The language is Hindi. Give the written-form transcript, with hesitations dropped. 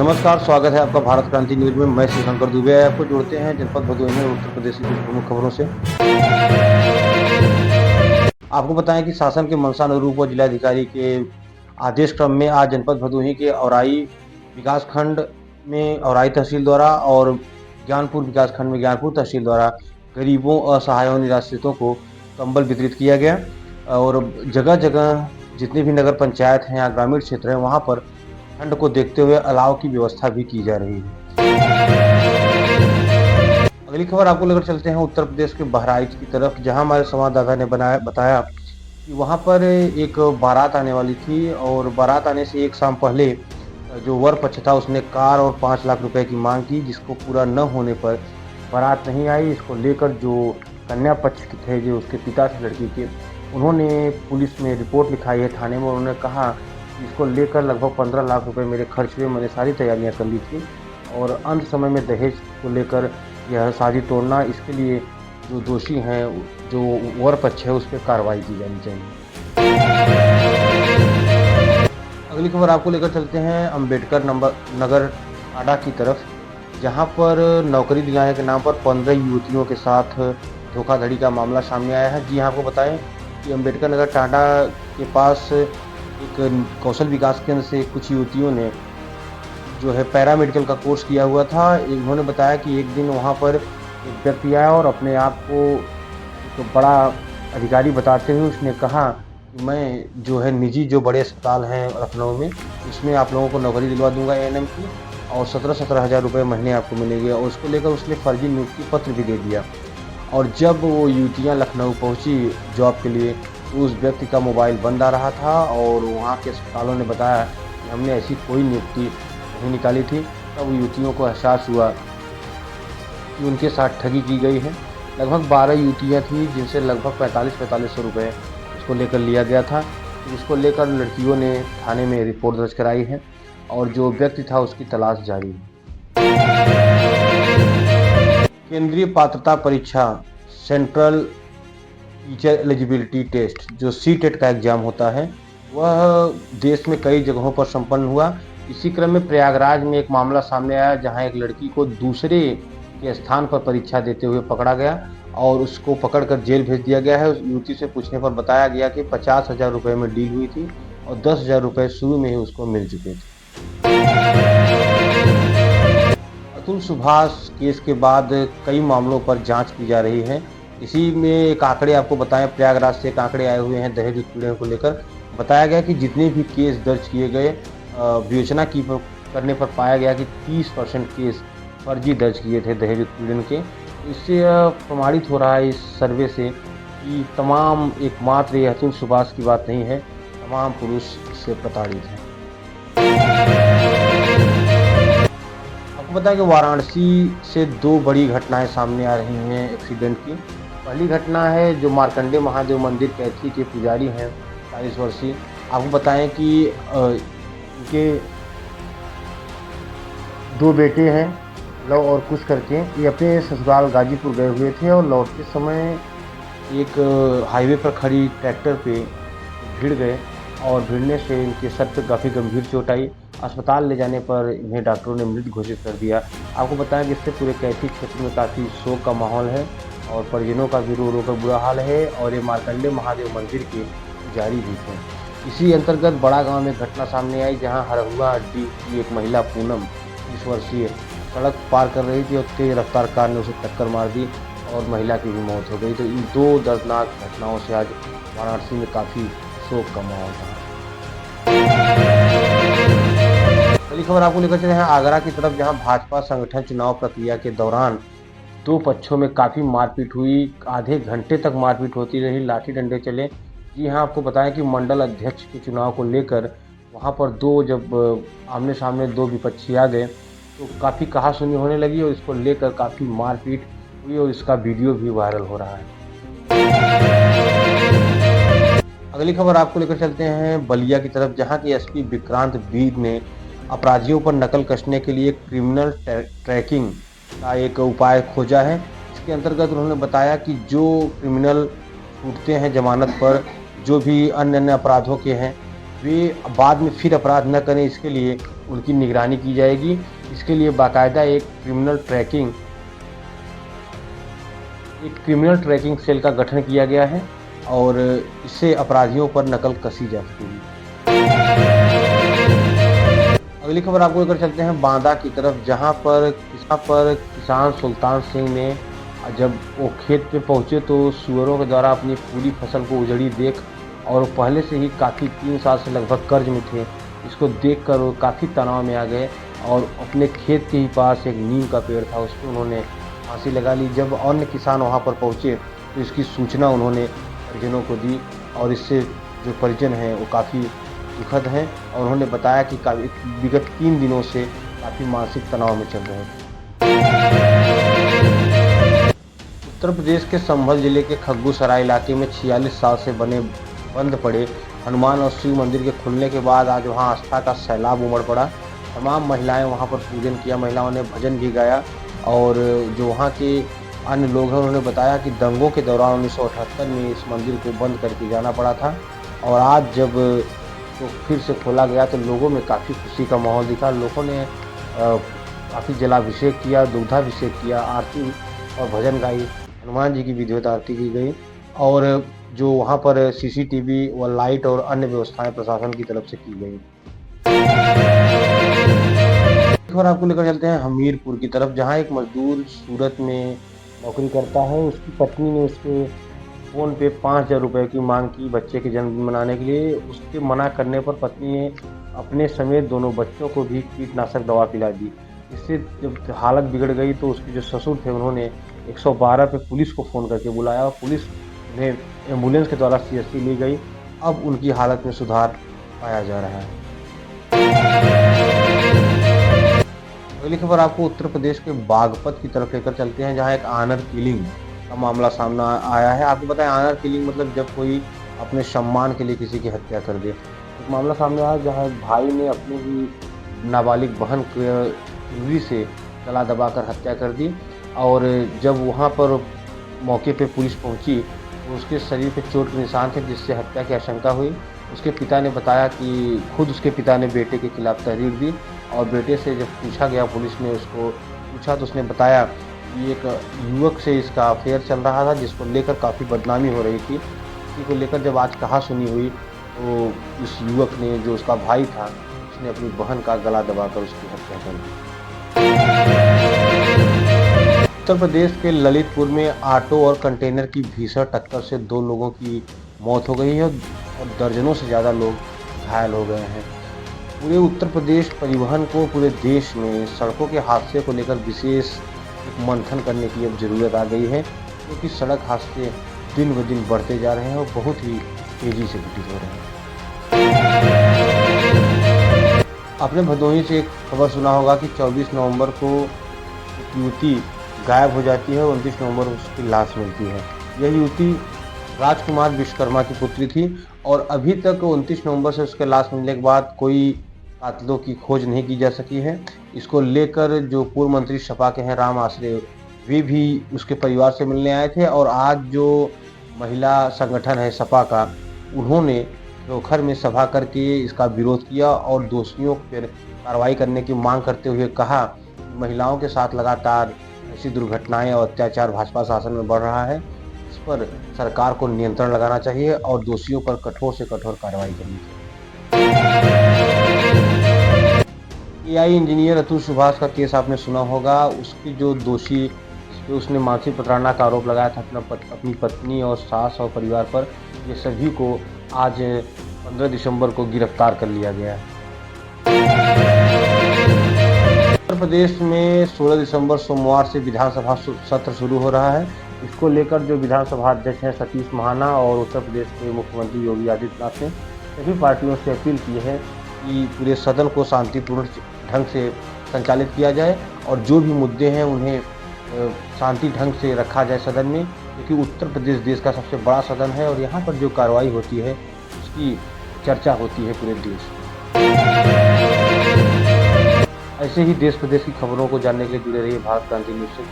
नमस्कार, स्वागत है आपका भारत क्रांति न्यूज़ में। मैं शिवशंकर दुबे आपको जोड़ते हैं जनपद भदोही में उत्तर प्रदेश की कुछ प्रमुख खबरों से। आपको बताएं कि शासन के मंशानुरूप व जिलाधिकारी के आदेश क्रम में आज जनपद भदोही के औराई विकासखंड में औराई तहसील द्वारा और ज्ञानपुर विकासखंड में ज्ञानपुर तहसील द्वारा गरीबों, असहायों, निराश्रितों को कंबल वितरित किया गया। और जगह जगह जितने भी नगर पंचायत हैं या ग्रामीण क्षेत्र हैं वहाँ पर ठंड को देखते हुए अलाव की व्यवस्था भी की जा रही है। अगली खबर आपको लेकर चलते हैं उत्तर प्रदेश के बहराइच की तरफ, जहां हमारे संवाददाता ने बताया कि वहां पर एक बारात आने वाली थी और बारात आने से एक शाम पहले जो वर पक्ष था उसने कार और 5 लाख रुपए की मांग की, जिसको पूरा न होने पर बारात नहीं आई। इसको लेकर जो कन्या पक्ष के थे, जो उसके पिता थे लड़की के, उन्होंने पुलिस में रिपोर्ट लिखाई है थाने में। उन्होंने कहा कि इसको लेकर लगभग 15 लाख रुपए मेरे खर्च हुए, मैंने सारी तैयारियां कर ली थी और अंत समय में दहेज को लेकर यह शादी तोड़ना, इसके लिए जो दोषी हैं, जो वर पक्ष है, उस पर कार्रवाई की जानी चाहिए। अगली खबर आपको लेकर चलते हैं अंबेडकर नगर टाडा की तरफ, जहां पर नौकरी दिलाने के नाम पर 15 युवतियों के साथ धोखाधड़ी का मामला सामने आया है। जी हाँ, आपको बताएं कि अंबेडकर नगर टाडा के पास एक कौशल विकास केंद्र से कुछ युवतियों ने जो है पैरामेडिकल का कोर्स किया हुआ था। उन्होंने बताया कि एक दिन वहाँ पर एक व्यक्ति आया और अपने आप को एक बड़ा अधिकारी बताते हुए उसने कहा कि मैं जो है निजी जो बड़े अस्पताल हैं लखनऊ में, उसमें आप लोगों को नौकरी दिलवा दूंगा एएनएम की, और 17 हज़ार रुपये महीने आपको मिलेंगे। और उसको लेकर उसने फर्जी नियुक्ति पत्र भी दे दिया। और जब वो युवतियाँ लखनऊ पहुँची जॉब के लिए, तो उस व्यक्ति का मोबाइल बंद आ रहा था और वहाँ के अस्पतालों ने बताया कि हमने ऐसी कोई नियुक्ति नहीं निकाली थी। तब युवतियों को एहसास हुआ कि उनके साथ ठगी की गई है। लगभग 12 युवतियाँ थीं, जिनसे लगभग 4500 रुपये इसको लेकर लिया गया था। इसको लेकर लड़कियों ने थाने में रिपोर्ट दर्ज कराई है और जो व्यक्ति था उसकी तलाश जारी है। केंद्रीय पात्रता परीक्षा सेंट्रल टीचर एलिजिबिलिटी टेस्ट, जो सीटेट का एग्जाम होता है, वह देश में कई जगहों पर संपन्न हुआ। इसी क्रम में प्रयागराज में एक मामला सामने आया, जहां एक लड़की को दूसरे के स्थान पर परीक्षा देते हुए पकड़ा गया और उसको पकड़कर जेल भेज दिया गया है। उस युवती से पूछने पर बताया गया कि 50,000 रुपये में डील हुई थी और 10,000 रुपये शुरू में ही उसको मिल चुके थे। अतुल सुभाष केस के बाद कई मामलों पर जांच की जा रही है। इसी में एक आंकड़े आपको बताएं, प्रयागराज से एक आंकड़े आए हुए हैं दहेज उत्पीड़न को लेकर। बताया गया कि जितने भी केस दर्ज किए गए, विवेचना करने पर पाया गया कि 30% केस फर्जी दर्ज किए थे दहेज उत्पीड़न के। इससे प्रमाणित हो रहा है इस सर्वे से कि तमाम, एकमात्र ये अतुल सुभाष की बात नहीं है, तमाम पुरुष इससे प्रताड़ित हैं। आपको बताया कि वाराणसी से 2 बड़ी घटनाएं सामने आ रही हैं एक्सीडेंट की। पहली घटना है जो मार्कंडे महादेव मंदिर कैथी के पुजारी हैं 40 वर्षीय। आपको बताएं कि उनके 2 बेटे हैं, लव और कुश करके। ये अपने ससुराल गाजीपुर गए हुए थे और लौटते समय एक हाईवे पर खड़ी ट्रैक्टर पे भिड़ गए और भिड़ने से इनके सर पे काफ़ी गंभीर चोट आई। अस्पताल ले जाने पर इन्हें डॉक्टरों ने मृत घोषित कर दिया। आपको बताएं कि इससे पूरे कैथी क्षेत्र में काफ़ी शोक का माहौल है और परिजनों का भी रो रो कर बुरा हाल है। और ये मार्कंडे महादेव मंदिर के पुजारी भी थे। इसी अंतर्गत बड़ा गांव में घटना सामने आई, जहां हरहुआ अड्डी की एक महिला पूनम 30 वर्षीय सड़क पार कर रही थी और तेज रफ्तार कार ने उसे टक्कर मार दी और महिला की भी मौत हो गई। तो इन 2 दर्दनाक घटनाओं से आज वाराणसी में काफ़ी शोक का माहौल था। अगली खबर आपको लेकर चले हैं आगरा की तरफ, जहां भाजपा संगठन चुनाव प्रक्रिया के दौरान 2 पक्षों में काफ़ी मारपीट हुई। आधे घंटे तक मारपीट होती रही, लाठी डंडे चले। जी हाँ, आपको बताएं कि मंडल अध्यक्ष के चुनाव को लेकर वहां पर जब आमने सामने 2 विपक्षी आ गए तो काफ़ी कहासुनी होने लगी और इसको लेकर काफ़ी मारपीट हुई और इसका वीडियो भी वायरल हो रहा है। अगली खबर आपको लेकर चलते हैं बलिया की तरफ, जहां की एसपी विक्रांत बीर ने अपराधियों पर नकल कसने के लिए क्रिमिनल ट्रैकिंग का एक उपाय खोजा है। इसके अंतर्गत उन्होंने बताया कि जो क्रिमिनल छूटते हैं जमानत पर, जो भी अन्य अपराधों के हैं, वे बाद में फिर अपराध न करें, इसके लिए उनकी निगरानी की जाएगी। इसके लिए बाकायदा एक क्रिमिनल ट्रैकिंग सेल का गठन किया गया है और इससे अपराधियों पर नकल कसी जा सकेगी। अगली खबर आपको लेकर चलते हैं बांदा की तरफ, जहां पर किसान सुल्तान सिंह ने जब वो खेत पे पहुंचे तो सुअरों के द्वारा अपनी पूरी फसल को उजड़ी देख, और पहले से ही काफ़ी 3 साल से लगभग कर्ज में थे, इसको देखकर वो काफ़ी तनाव में आ गए और अपने खेत के ही पास एक नीम का पेड़ था, उस पर उन्होंने फांसी लगा ली। जब अन्य किसान वहाँ पर पहुँचे तो इसकी सूचना उन्होंने परिजनों को दी और इससे जो परिजन हैं वो काफ़ी दुखद हैं और उन्होंने बताया कि विगत 3 दिनों से काफ़ी मानसिक तनाव में चल रहे थे। उत्तर प्रदेश के संभल जिले के खग्गू सराय इलाके में 46 साल से बंद पड़े हनुमान और शिव मंदिर के खुलने के बाद आज वहां आस्था का सैलाब उमड़ पड़ा। तमाम महिलाएं वहां पर पूजन किया, महिलाओं ने भजन भी गाया और जो वहां के अन्य लोग हैं उन्होंने बताया कि दंगों के दौरान 1978 में इस मंदिर को बंद करके जाना पड़ा था और आज जब तो फिर से खोला गया तो लोगों में काफ़ी खुशी का माहौल दिखा। लोगों ने काफ़ी जलाभिषेक किया, दुग्धाभिषेक किया, आरती और भजन गाई, हनुमान जी की विधिवत आरती की गई और जो वहाँ पर सीसीटीवी व लाइट और अन्य व्यवस्थाएं प्रशासन की तरफ से की गई। और आपको लेकर चलते हैं हमीरपुर की तरफ, जहाँ एक मजदूर सूरत में नौकरी करता है। उसकी पत्नी ने उसके फ़ोन पे 5,000 रुपये की मांग की बच्चे के जन्मदिन मनाने के लिए। उसके मना करने पर पत्नी ने अपने समेत दोनों बच्चों को भी कीटनाशक दवा पिला दी। इससे जब हालत बिगड़ गई तो उसके जो ससुर थे उन्होंने 112 पे पुलिस को फ़ोन करके बुलाया और पुलिस उन्हें एम्बुलेंस के द्वारा सीएससी ली गई। अब उनकी हालत में सुधार पाया जा रहा है। अगली खबर आपको उत्तर प्रदेश के बागपत की तरफ लेकर चलते हैं, जहां एक ऑनर किलिंग का मामला सामने आया है। आपको पता है ऑनर किलिंग मतलब जब कोई अपने सम्मान के लिए किसी की हत्या कर दे। एक मामला सामने आया जहां एक भाई ने अपनी ही नाबालिग बहन को चुनरी से गला दबाकर हत्या कर दी और जब वहां पर मौके पे पुलिस पहुंची तो उसके शरीर पे चोट के निशान थे जिससे हत्या की आशंका हुई। उसके पिता ने बताया कि खुद उसके पिता ने बेटे के खिलाफ तहरीर दी और बेटे से जब पूछा गया, पुलिस ने उसको पूछा तो उसने बताया कि एक युवक से इसका अफेयर चल रहा था जिसको लेकर काफ़ी बदनामी हो रही थी। इसी को लेकर जब आज कहा सुनी हुई तो उस युवक ने, जो उसका भाई था, उसने अपनी बहन का गला दबाकर उसकी हत्या कर दी। उत्तर प्रदेश के ललितपुर में ऑटो और कंटेनर की भीषण टक्कर से 2 लोगों की मौत हो गई है और दर्जनों से ज़्यादा लोग घायल हो गए हैं। पूरे उत्तर प्रदेश परिवहन को पूरे देश में सड़कों के हादसे को लेकर विशेष एक मंथन करने की अब ज़रूरत आ गई है, क्योंकि सड़क हादसे दिन ब दिन बढ़ते जा रहे हैं और बहुत ही तेज़ी से घटित हो रहे हैं। आपने भदोही से एक खबर सुना होगा कि 24 नवंबर को एक युवती गायब हो जाती है और 29 नवंबर को उसकी लाश मिलती है। यह युवती राजकुमार विश्वकर्मा की पुत्री थी और अभी तक 29 नवंबर से उसके लाश मिलने के बाद कोई कातिलों की खोज नहीं की जा सकी है। इसको लेकर जो पूर्व मंत्री सपा के हैं राम आश्रय, वे भी उसके परिवार से मिलने आए थे और आज जो महिला संगठन है सपा का, उन्होंने दोपहर में सभा करके इसका विरोध किया और दोषियों पर कार्रवाई करने की मांग करते हुए कहा कि महिलाओं के साथ लगातार ऐसी दुर्घटनाएं और अत्याचार भाजपा शासन में बढ़ रहा है, इस पर सरकार को नियंत्रण लगाना चाहिए और दोषियों पर कठोर से कठोर कार्रवाई करनी चाहिए। एआई इंजीनियर अतुल सुभाष का केस आपने सुना होगा। उसकी जो दोषी, जिसपे उसने मानसिक प्रताड़ना का आरोप लगाया था अपनी पत्नी और सास और परिवार पर, ये सभी को आज 15 दिसंबर को गिरफ्तार कर लिया गया है। उत्तर प्रदेश में 16 दिसंबर सोमवार से विधानसभा सत्र शुरू हो रहा है। इसको लेकर जो विधानसभा अध्यक्ष हैं सतीश महाना और उत्तर प्रदेश के मुख्यमंत्री योगी आदित्यनाथ ने सभी पार्टियों से अपील की है कि पूरे सदन को शांतिपूर्ण ढंग से संचालित किया जाए और जो भी मुद्दे हैं उन्हें शांति ढंग से रखा जाए सदन में, क्योंकि उत्तर प्रदेश देश का सबसे बड़ा सदन है और यहाँ पर जो कार्रवाई होती है उसकी चर्चा होती है पूरे देश में। ऐसे ही देश प्रदेश की खबरों को जानने के लिए जुड़े रहिए भारत क्रांति न्यूज़ से।